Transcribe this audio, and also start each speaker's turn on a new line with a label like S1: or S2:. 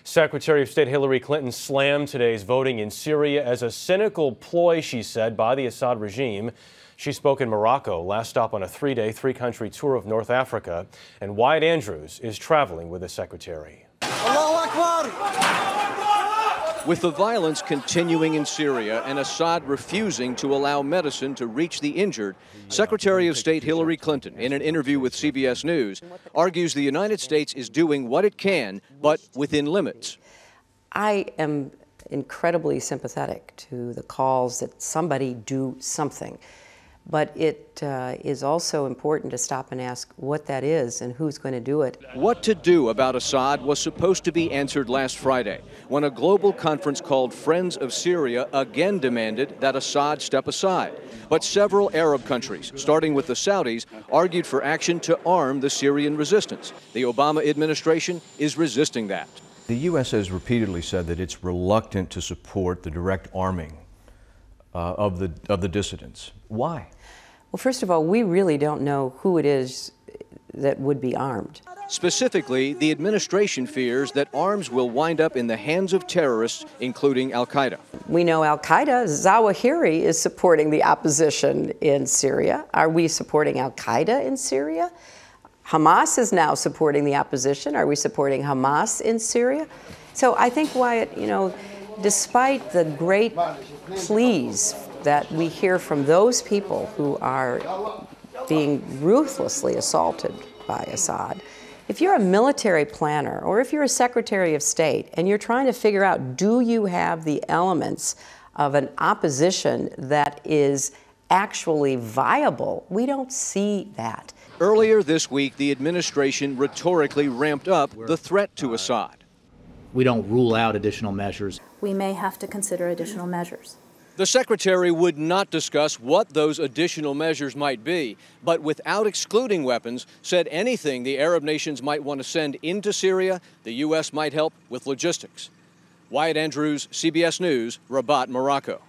S1: Secretary of State Hillary Clinton slammed today's voting in Syria as a cynical ploy, she said, by the Assad regime. She spoke in Morocco, last stop on a three-day, three-country tour of North Africa, and Wyatt Andrews is traveling with the secretary.
S2: Allahu Akbar! With the violence continuing in Syria and Assad refusing to allow medicine to reach the injured, Secretary of State Hillary Clinton, in an interview with CBS News, argues the United States is doing what it can, but within limits.
S3: I am incredibly sympathetic to the calls that somebody do something. But it is also important to stop and ask what that is and who's going to do it.
S2: What to do about Assad was supposed to be answered last Friday when a global conference called Friends of Syria again demanded that Assad step aside. But several Arab countries, starting with the Saudis, argued for action to arm the Syrian resistance. The Obama administration is resisting that.
S4: The U.S. has repeatedly said that it's reluctant to support the direct arming of the dissidents. Why?
S3: Well, first of all, we really don't know who it is that would be armed.
S2: Specifically, the administration fears that arms will wind up in the hands of terrorists, including al-Qaeda.
S3: We know al-Qaeda, Zawahiri is supporting the opposition in Syria. Are we supporting al-Qaeda in Syria? Hamas is now supporting the opposition. Are we supporting Hamas in Syria? So I think, Wyatt, despite the great pleas that we hear from those people who are being ruthlessly assaulted by Assad, if you're a military planner or if you're a Secretary of State and you're trying to figure out, do you have the elements of an opposition that is actually viable, we don't see that.
S2: Earlier this week, the administration rhetorically ramped up the threat to Assad.
S5: We don't rule out additional measures.
S6: We may have to consider additional measures.
S2: The secretary would not discuss what those additional measures might be, but without excluding weapons, said anything the Arab nations might want to send into Syria, the U.S. might help with logistics. Wyatt Andrews, CBS News, Rabat, Morocco.